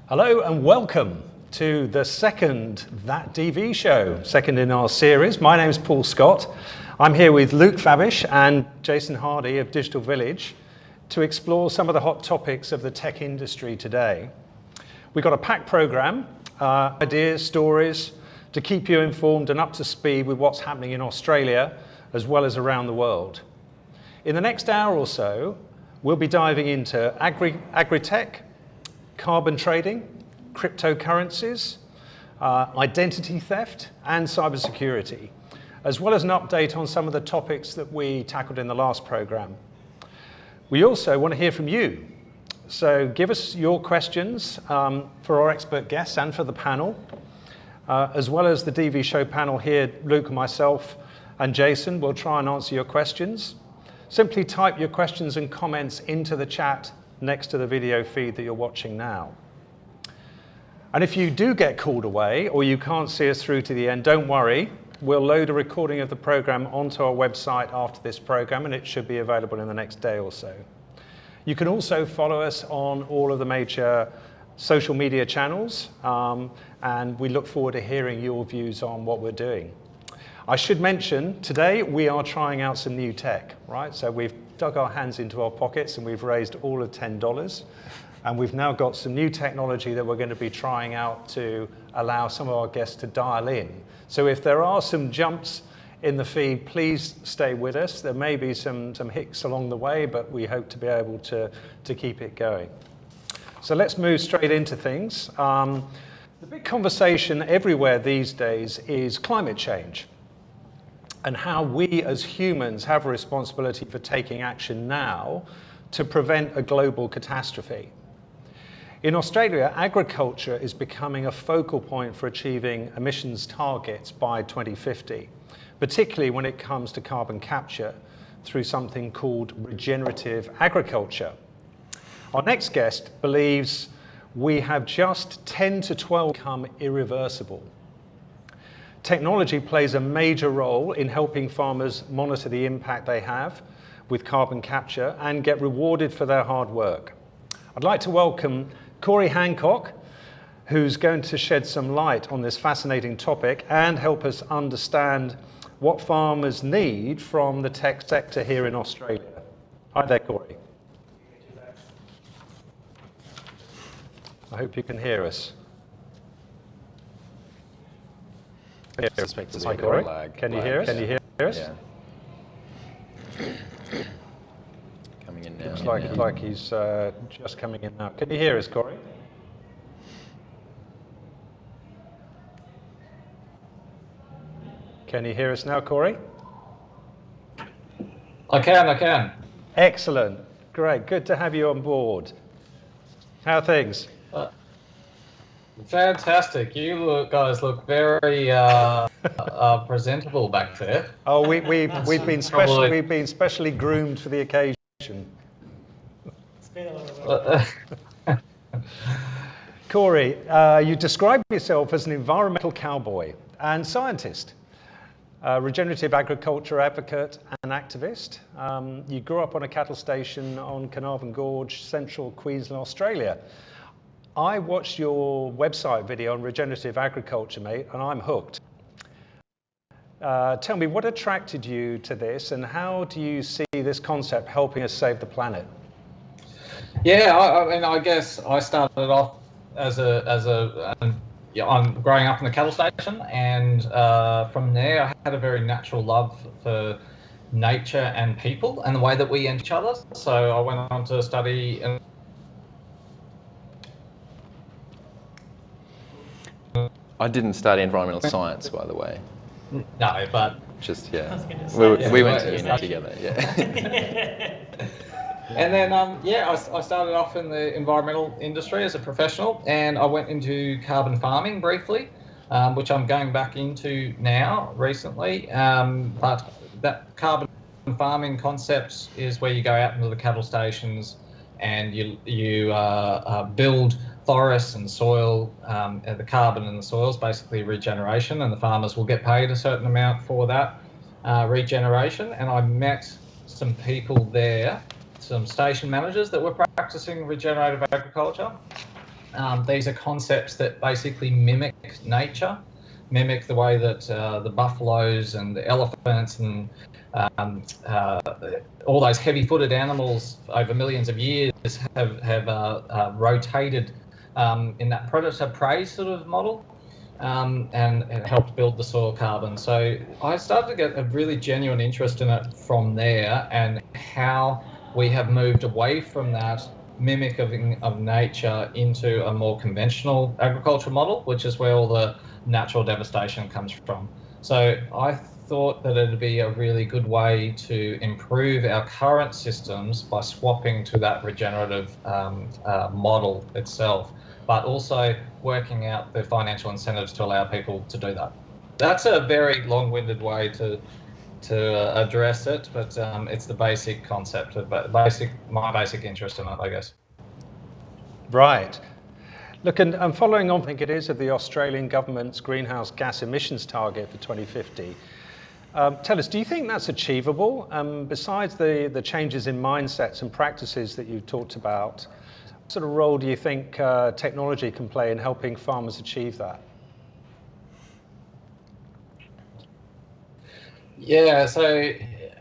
Hello and welcome to the second That DV show, second in our series. My name is Paul Scott. I'm here with Luke Fabish and Jason Hardy of Digital Village to explore some of the hot topics of the tech industry today. We've got a packed program, ideas, stories to keep you informed and up to speed with what's happening in Australia as well as around the world. In the next hour or so, we'll be diving into agri-tech, carbon trading, cryptocurrencies, identity theft, and cybersecurity, as well as an update on some of the topics that we tackled in the last program. We also want to hear from you. So give us your questions for our expert guests and for the panel, as well as the DV show panel here, Luke and myself and Jason will try and answer your questions. Simply type your questions and comments into the chat next to the video feed that you're watching now. And if you do get called away or you can't see us through to the end, don't worry. We'll load a recording of the program onto our website after this program and it should be available in the next day or so. You can also follow us on all of the major social media channels and we look forward to hearing your views on what we're doing. I should mention, today we are trying out some new tech, right? So we've dug our hands into our pockets and we've raised all of $10. And we've now got some new technology that we're going to be trying out to allow some of our guests to dial in. So if there are some jumps in the feed, please stay with us. There may be some hiccups along the way, but we hope to be able to keep it going. So let's move straight into things. The big conversation everywhere these days is climate change, and how we as humans have a responsibility for taking action now to prevent a global catastrophe. In Australia, agriculture is becoming a focal point for achieving emissions targets by 2050, particularly when it comes to carbon capture through something called regenerative agriculture. Our next guest believes we have just 10 to 12 become irreversible. Technology plays a major role in helping farmers monitor the impact they have with carbon capture and get rewarded for their hard work. I'd like to welcome Corey Hancock, who's going to shed some light on this fascinating topic and help us understand what farmers need from the tech sector here in Australia. Hi there, Corey. I hope you can hear us. I suspect there's Hi, a Corey. lag. Can you hear us? Can you hear us? Yeah. Coming in now. Looks like he's just coming in now. Can you hear us, Corey? Can you hear us now, Corey? I can. Excellent. Great. Good to have you on board. How are things? Fantastic. You guys look very presentable back there. Oh, we've been specially groomed for the occasion. It's been a little bit. Corey, you describe yourself as an environmental cowboy and scientist, regenerative agriculture advocate and activist. You grew up on a cattle station on Carnarvon Gorge, central Queensland, Australia. I watched your website video on regenerative agriculture, mate, and I'm hooked. Tell me, what attracted you to this, and how do you see this concept helping us save the planet? Yeah, I mean, I guess I started off I'm growing up in the cattle station, and from there I had a very natural love for nature and people and the way that we end each other. So I went on to study. I didn't study environmental science, by the way. No, but Just, yeah. Say, We went to uni together, yeah. And then, I started off in the environmental industry as a professional, and I went into carbon farming briefly, which I'm going back into now recently. But that carbon farming concept is where you go out into the cattle stations and you build forests and soil, the carbon in the soils, basically regeneration, and the farmers will get paid a certain amount for that regeneration. And I met some people there, some station managers that were practicing regenerative agriculture, These are concepts that basically mimic nature, mimic the way that the buffaloes and the elephants and all those heavy-footed animals over millions of years have rotated in that predator-prey sort of model, and helped build the soil carbon. So I started to get a really genuine interest in it from there, and how we have moved away from that mimicking of nature into a more conventional agricultural model, which is where all the natural devastation comes from. So I thought that it'd be a really good way to improve our current systems by swapping to that regenerative model itself, but also working out the financial incentives to allow people to do that. That's a very long-winded way to address it, but it's the basic concept of my basic interest in it, I guess. Right. Look, and following on, I think it is, of the Australian government's greenhouse gas emissions target for 2050. Tell us, do you think that's achievable? Besides the changes in mindsets and practices that you talked about, what sort of role do you think technology can play in helping farmers achieve that? Yeah, so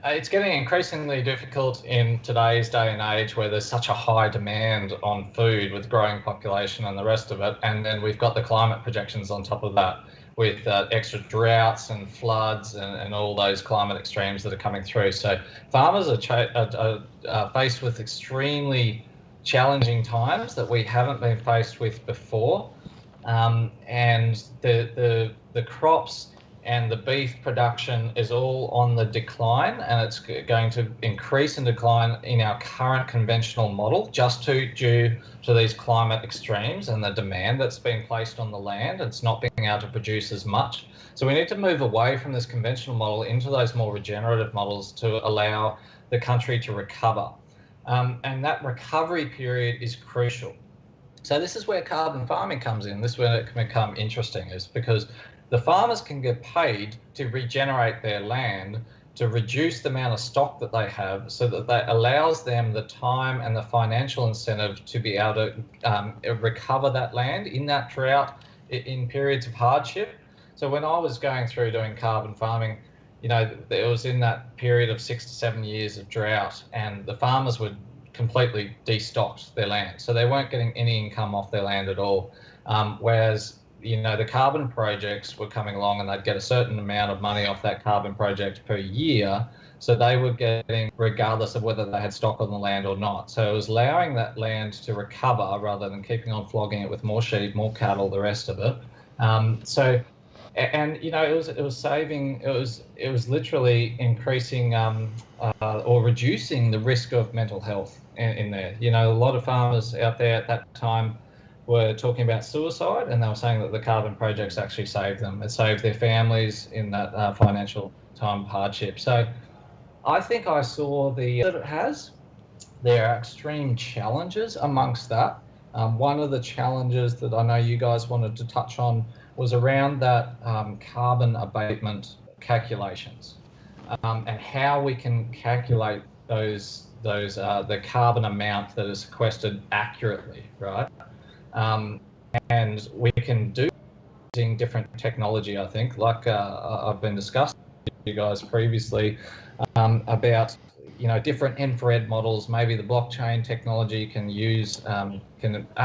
it's getting increasingly difficult in today's day and age, where there's such a high demand on food with growing population and the rest of it. And then we've got the climate projections on top of that, with extra droughts and floods and all those climate extremes that are coming through. So farmers are faced with extremely challenging times that we haven't been faced with before. And the crops and the beef production is all on the decline, and it's going to increase in decline in our current conventional model, just due to these climate extremes and the demand that's been placed on the land. It's not being able to produce as much. So we need to move away from this conventional model into those more regenerative models to allow the country to recover. And that recovery period is crucial. So this is where carbon farming comes in. This is where it can become interesting, is because the farmers can get paid to regenerate their land, to reduce the amount of stock that they have, so that that allows them the time and the financial incentive to be able to recover that land in that drought, in periods of hardship. So when I was going through doing carbon farming, you know, it was in that period of 6 to 7 years of drought, and the farmers were completely destocked their land. So they weren't getting any income off their land at all. Whereas, you know, the carbon projects were coming along, and they'd get a certain amount of money off that carbon project per year. So they were getting, regardless of whether they had stock on the land or not. So it was allowing that land to recover rather than keeping on flogging it with more sheep, more cattle, the rest of it. And you know, it was saving. It was literally increasing or reducing the risk of mental health in there. You know, a lot of farmers out there at that time were talking about suicide, and they were saying that the carbon projects actually saved them. It saved their families in that financial time of hardship. So I think I saw that it has. There are extreme challenges amongst that. One of the challenges that I know you guys wanted to touch on was around that carbon abatement calculations, and how we can calculate the carbon amount that is sequestered accurately, right? And we can do using different technology, I think, like I've been discussing with you guys previously, about, you know, different infrared models. Maybe the blockchain technology can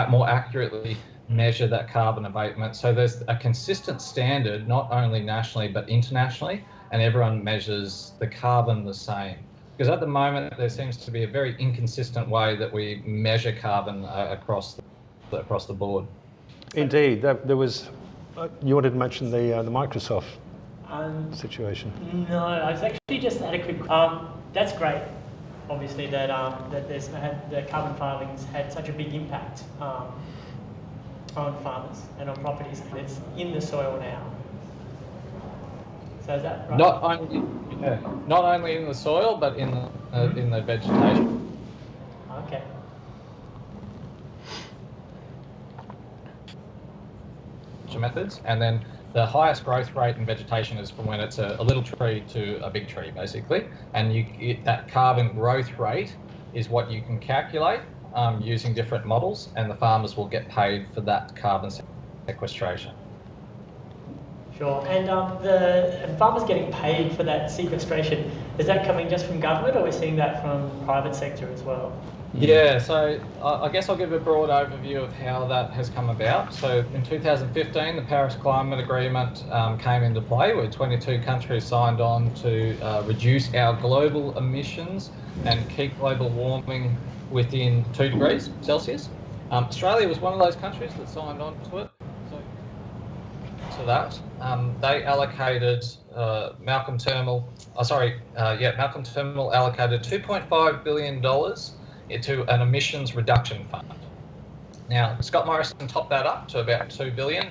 more accurately measure that carbon abatement. So there's a consistent standard, not only nationally but internationally, and everyone measures the carbon the same. Because at the moment there seems to be a very inconsistent way that we measure carbon across the board. Indeed, there was. You wanted to mention the Microsoft situation. No, I was actually just had a quick. That's great. Obviously, that that carbon farming's had such a big impact on farmers and on properties that's in the soil now. So is that right? Not only in the soil, but in the vegetation. Okay. Methods, and then the highest growth rate in vegetation is from when it's a little tree to a big tree, basically, and that carbon growth rate is what you can calculate using different models, and the farmers will get paid for that carbon sequestration. Sure. And the farmers getting paid for that sequestration, is that coming just from government, or we're seeing that from private sector as well? Yeah, so I guess I'll give a broad overview of how that has come about. So in 2015, the Paris Climate Agreement came into play, where 22 countries signed on to reduce our global emissions and keep global warming within 2 degrees Celsius. Australia was one of those countries that signed on to it. So that they allocated Malcolm Turnbull allocated $2.5 billion into an emissions reduction fund. Now, Scott Morrison topped that up to about $2 billion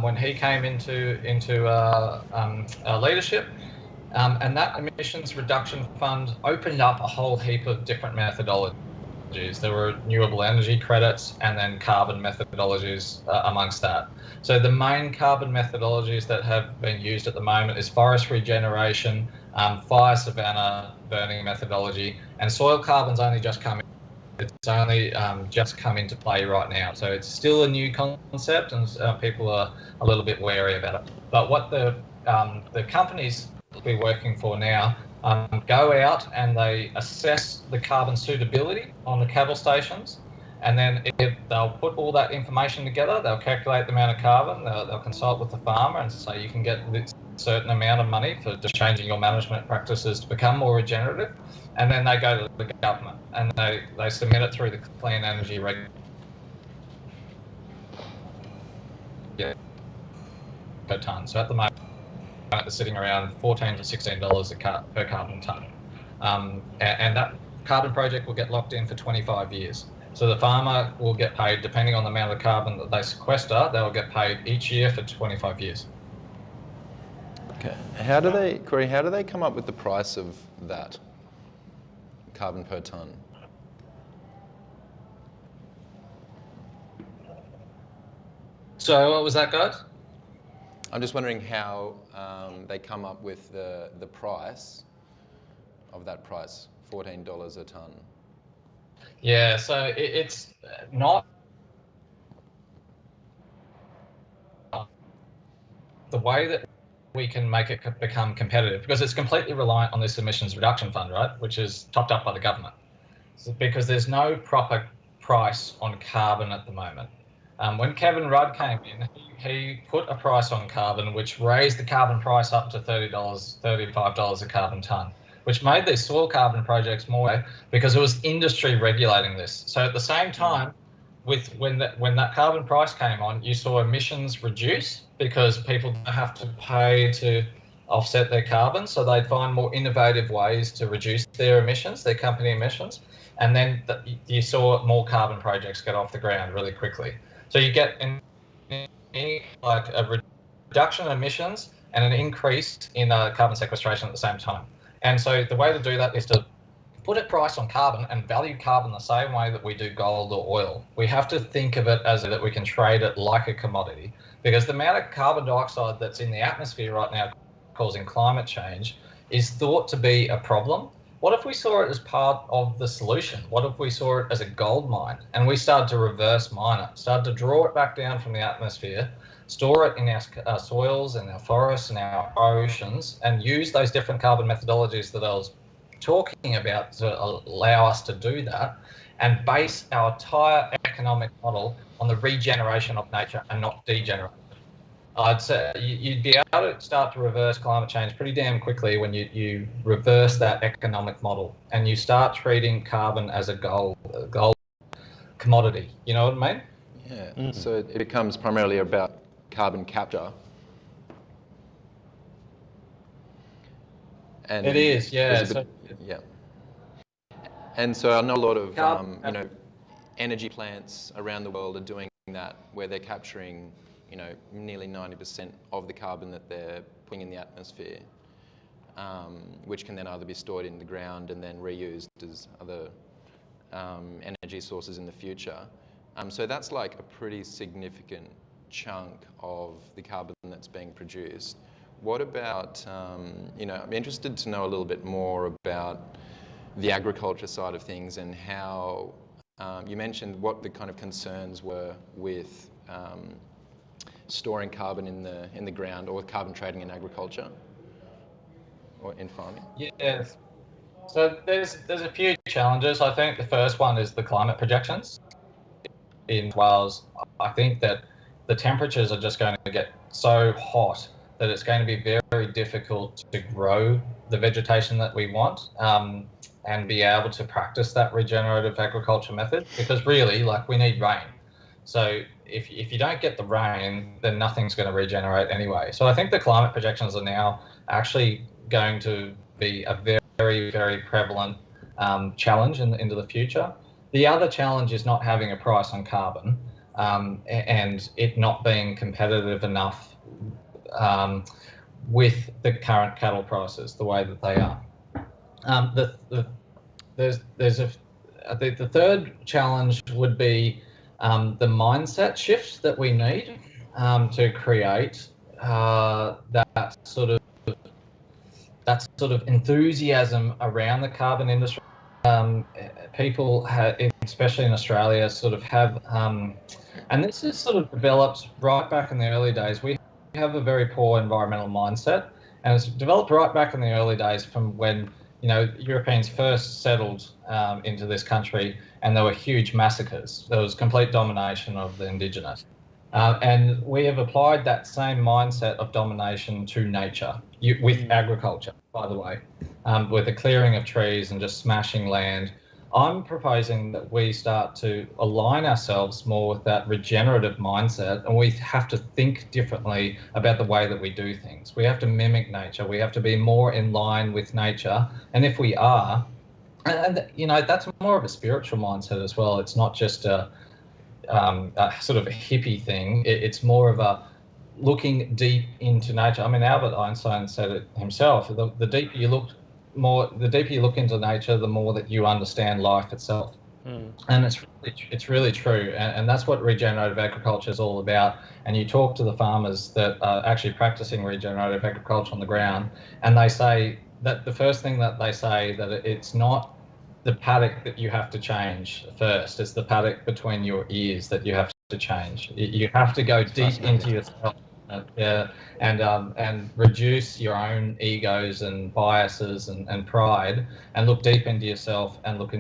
when he came into leadership. And that emissions reduction fund opened up a whole heap of different methodologies. There were renewable energy credits and then carbon methodologies amongst that. So the main carbon methodologies that have been used at the moment is forest regeneration, fire savanna burning methodology, and soil carbon's only just come in. It's only just come into play right now. So it's still a new concept, and people are a little bit wary about it. But what the companies we're working for now go out and they assess the carbon suitability on the cattle stations, and then they'll put all that information together. They'll calculate the amount of carbon. They'll consult with the farmer and say you can get this certain amount of money for just changing your management practices to become more regenerative, and then they go to the government and they submit it through the Clean Energy Regulation. Per tonne. So at the moment, they're sitting around $14 to $16 per carbon tonne. And that carbon project will get locked in for 25 years. So the farmer will get paid, depending on the amount of carbon that they sequester, they'll get paid each year for 25 years. Okay. Corey, how do they come up with the price of that carbon per tonne? So what was that, guys? I'm just wondering how they come up with the price of that price, $14 a tonne. Yeah, so it's not the way that we can make it become competitive, because it's completely reliant on this emissions reduction fund, right, which is topped up by the government. So because there's no proper price on carbon at the moment. When Kevin Rudd came in, he put a price on carbon, which raised the carbon price up to $30, $35 a carbon tonne, which made these soil carbon projects more, because it was industry regulating this. So at the same time, when that carbon price came on, you saw emissions reduce because people don't have to pay to offset their carbon, so they'd find more innovative ways to reduce their emissions, their company emissions, and then you saw more carbon projects get off the ground really quickly. So you get like a reduction in emissions and an increase in carbon sequestration at the same time. And so the way to do that is to put a price on carbon and value carbon the same way that we do gold or oil. We have to think of it as that we can trade it like a commodity, because the amount of carbon dioxide that's in the atmosphere right now causing climate change is thought to be a problem. What if we saw it as part of the solution? What if we saw it as a gold mine and we started to reverse mine it, started to draw it back down from the atmosphere, store it in our soils and our forests and our oceans, and use those different carbon methodologies that I was talking about to allow us to do that, and base our entire economic model on the regeneration of nature and not degeneration. I'd say you'd be able to start to reverse climate change pretty damn quickly when you reverse that economic model and you start treating carbon as a gold commodity. You know what I mean? Yeah. So it becomes primarily about carbon capture. And it is, yeah. Yeah. And so I know a lot of energy plants around the world are doing that, where they're capturing nearly 90% of the carbon that they're putting in the atmosphere, which can then either be stored in the ground and then reused as other energy sources in the future. So that's like a pretty significant chunk of the carbon that's being produced. What about, I'm interested to know a little bit more about the agriculture side of things and how You mentioned what the kind of concerns were with storing carbon in the ground, or carbon trading in agriculture or in farming. Yes. So there's a few challenges. I think the first one is the climate projections. In Wales, I think that the temperatures are just going to get so hot that it's going to be very, very difficult to grow the vegetation that we want, and be able to practice that regenerative agriculture method, because really, like, we need rain. So if you don't get the rain, then nothing's going to regenerate anyway. So I think the climate projections are now actually going to be a very, very prevalent challenge into the future. The other challenge is not having a price on carbon, and it not being competitive enough with the current cattle prices the way that they are. The third challenge would be the mindset shift that we need to create that sort of enthusiasm around the carbon industry. People, especially in Australia, sort of have, and this is sort of developed right back in the early days. We have a very poor environmental mindset, and it's developed right back in the early days from when Europeans first settled into this country, and there were huge massacres. There was complete domination of the indigenous. And we have applied that same mindset of domination to nature with agriculture, by the way, with the clearing of trees and just smashing land. I'm proposing that we start to align ourselves more with that regenerative mindset, and we have to think differently about the way that we do things. We have to mimic nature. We have to be more in line with nature. And if we are, and that's more of a spiritual mindset as well. It's not just a sort of a hippie thing. It's more of a looking deep into nature. I mean, Albert Einstein said it himself. The deeper you look into nature, the more that you understand life itself. And it's really true. And that's what regenerative agriculture is all about. And you talk to the farmers that are actually practicing regenerative agriculture on the ground, and they say that the first thing that they say, that it's not the paddock that you have to change first. It's the paddock between your ears that you have to change. You have to go deep into yourself, and reduce your own egos and biases and pride, and look deep into yourself, and look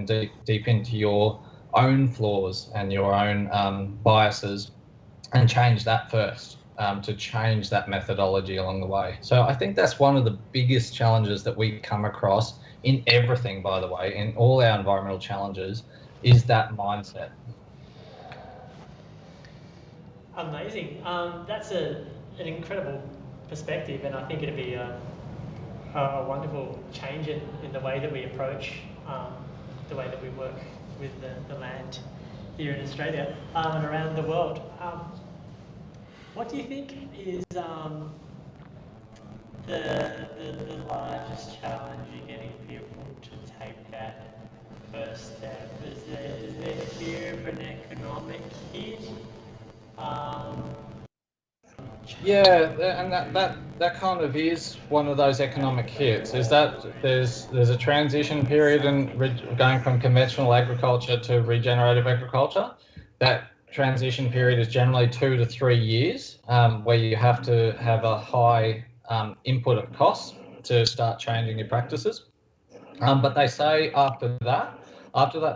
deep into your own flaws and your own biases, and change that first. To change that methodology along the way. So I think that's one of the biggest challenges that we come across in everything, by the way, in all our environmental challenges, is that mindset. Amazing. That's an incredible perspective, and I think it'd be a wonderful change in the way that we approach the way that we work with the land here in Australia and around the world. What do you think is the largest challenge in getting people to take that first step? Is there fear of an economic hit? Yeah, and that kind of is one of those economic hits. Is that there's a transition period in going from conventional agriculture to regenerative agriculture. That transition period is generally 2 to 3 years, where you have to have a high input of costs to start changing your practices. But they say after that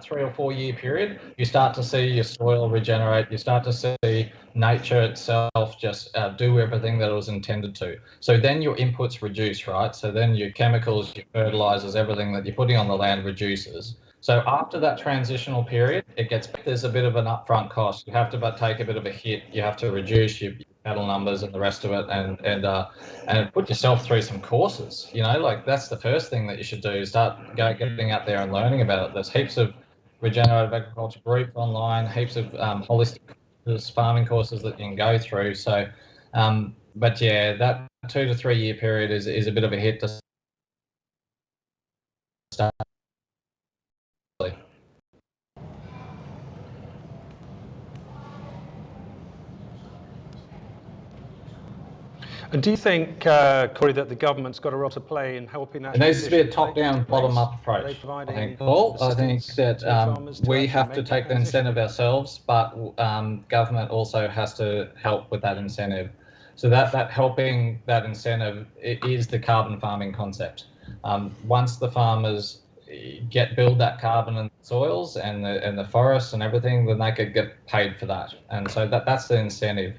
3 or 4 year period, you start to see your soil regenerate. You start to see nature itself just do everything that it was intended to. So then your inputs reduce, right? So then your chemicals, your fertilizers, everything that you're putting on the land reduces. So after that transitional period, there's a bit of an upfront cost. You have to take a bit of a hit. You have to reduce your cattle numbers and the rest of it, and put yourself through some courses. Like, that's the first thing that you should do, is start getting out there and learning about it. There's heaps of regenerative agriculture groups online, heaps of holistic farming courses that you can go through. So, but yeah, that 2 to 3 year period is a bit of a hit to start. And do you think, Corey, that the government's got a role to play in helping that? It needs to be a transition top-down, take place? bottom-up Are approach. they I providing think, Paul. I think assistance that to farmers to we actually have to make that take the transition? incentive ourselves, but government also has to help with that incentive. So that helping that incentive is the carbon farming concept. Once the farmers build that carbon in the soils and the forests and everything, then they could get paid for that. And so that's the incentive.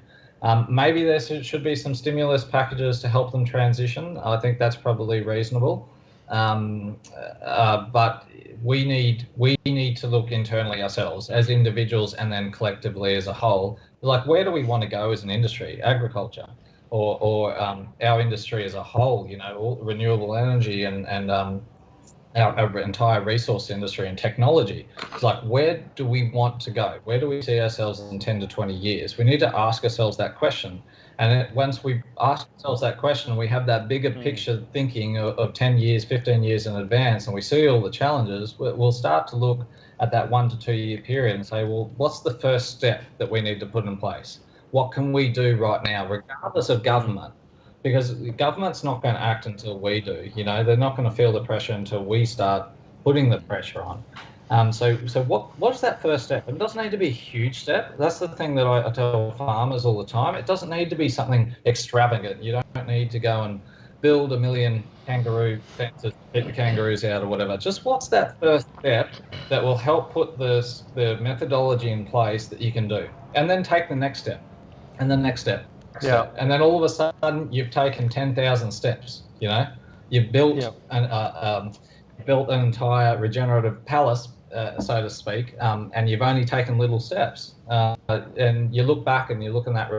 Maybe there should be some stimulus packages to help them transition. I think that's probably reasonable. But we need to look internally ourselves as individuals and then collectively as a whole. Like, where do we want to go as an industry? Agriculture, or our industry as a whole. You know, all renewable energy and our entire resource industry and technology. It's like, where do we want to go? Where do we see ourselves in 10 to 20 years? We need to ask ourselves that question. And once we ask ourselves that question, we have that bigger picture thinking of 10 years, 15 years in advance, and we see all the challenges, we'll start to look at that 1 to 2 year period and say, well, what's the first step that we need to put in place? What can we do right now, regardless of government? Because the government's not going to act until we do. You know, they're not going to feel the pressure until we start putting the pressure on. So what's that first step? It doesn't need to be a huge step. That's the thing that I tell farmers all the time. It doesn't need to be something extravagant. You don't need to go and build 1 million kangaroo fences, keep the kangaroos out or whatever. Just what's that first step that will help put the methodology in place that you can do, and then take the next step, and the next step. Yeah. And then all of a sudden you've taken 10,000 steps. You know, you've built built an entire regenerative palace, so to speak, and you've only taken little steps. And you look back and you look in that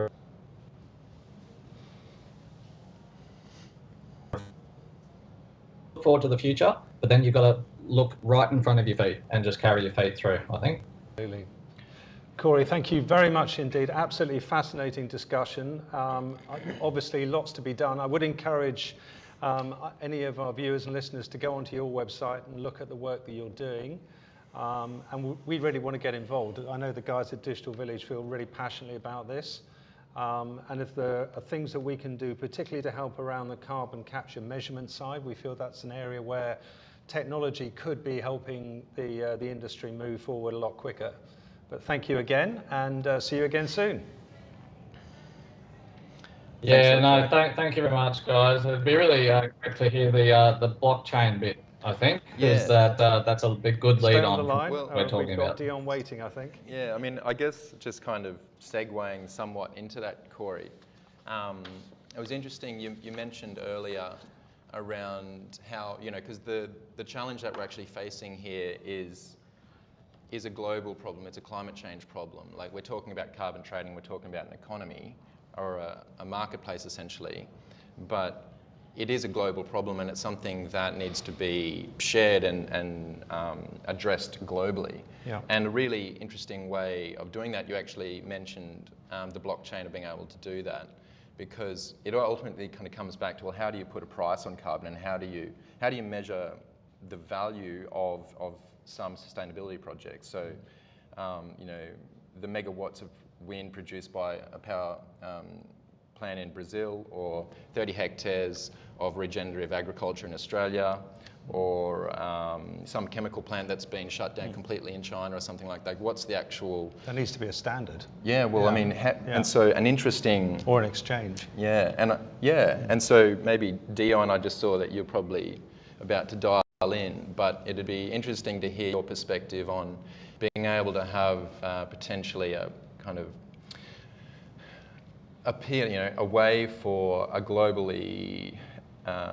look forward to the future, but then you've got to look right in front of your feet and just carry your feet through, I think. Absolutely. Corey, thank you very much indeed. Absolutely fascinating discussion. Obviously, lots to be done. I would encourage any of our viewers and listeners to go onto your website and look at the work that you're doing. And we really want to get involved. I know the guys at Digital Village feel really passionately about this. And if there are things that we can do, particularly to help around the carbon capture measurement side, we feel that's an area where technology could be helping the industry move forward a lot quicker. But thank you again, and see you again soon. Yeah, no, thank you very much, guys. It'd be really great to hear the blockchain bit, I think, because that's a big good lead on the line. what we're talking We've got about. Dion waiting, I think. Yeah, I mean, I guess just kind of segueing somewhat into that, Corey. It was interesting, you mentioned earlier around how, you know, because the challenge that we're actually facing here is a global problem. It's a climate change problem. Like, we're talking about carbon trading, we're talking about an economy or a marketplace essentially, but it is a global problem, and it's something that needs to be shared and addressed globally. Yeah. And a really interesting way of doing that, you actually mentioned the blockchain of being able to do that, because it ultimately kind of comes back to, well, how do you put a price on carbon, and how do you measure the value of some sustainability projects? So, you know, the megawatts of wind produced by a power plant in Brazil, or 30 hectares of regenerative agriculture in Australia, or some chemical plant that's been shut down completely in China or something like that. What's the actual... There needs to be a standard. Yeah, well, I mean, and so an interesting... Or an exchange. Yeah, and so maybe Dion, I just saw that you're probably about to dial in, but it'd be interesting to hear your perspective on being able to have potentially a kind of a way for a globally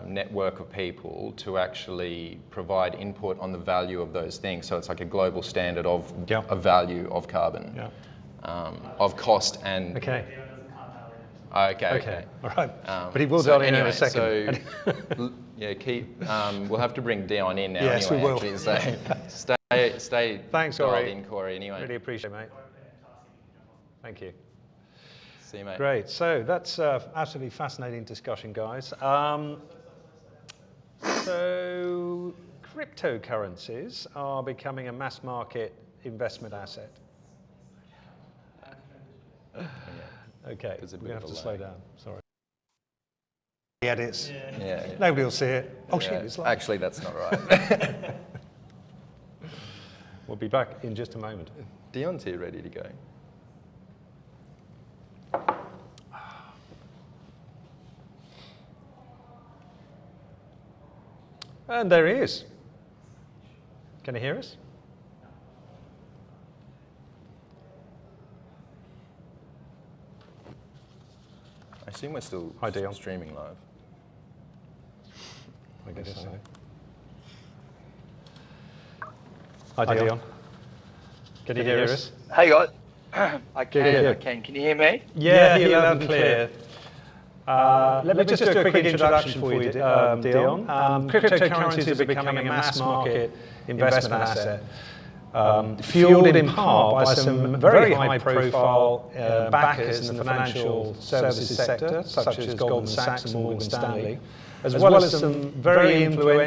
network of people to actually provide input on the value of those things. So it's like a global standard of a value of carbon, of cost and... Okay. Okay. All right. But he will dial in a second. So, yeah, we'll have to bring Dion in now. Yes, anyway, we will. Actually, so stay Thanks, dialed Corey. in, Corey, anyway. Really appreciate it, mate. Thank you. See you, mate. Great. So that's absolutely fascinating discussion, guys. So cryptocurrencies are becoming a mass market investment asset. Okay, we're going to have to slow down. Sorry. edits. Yeah. Nobody will see it. Oh shit, Yeah. it's live. Actually, that's not right. We'll be back in just a moment. Dion's here ready to go. And there he is. Can you hear us? I assume we're still Hi, Dion. streaming live. I guess so. Hi, Dion. Can you hear us? Hey guys, I can. Good. I can. Can you hear me? Yeah, loud and clear. Let me just do a quick introduction for you, Dion. Cryptocurrencies are becoming a mass market investment asset, fueled in part by some very high-profile backers in the financial services sector, such as Goldman Sachs and Morgan Stanley, as well as some very influential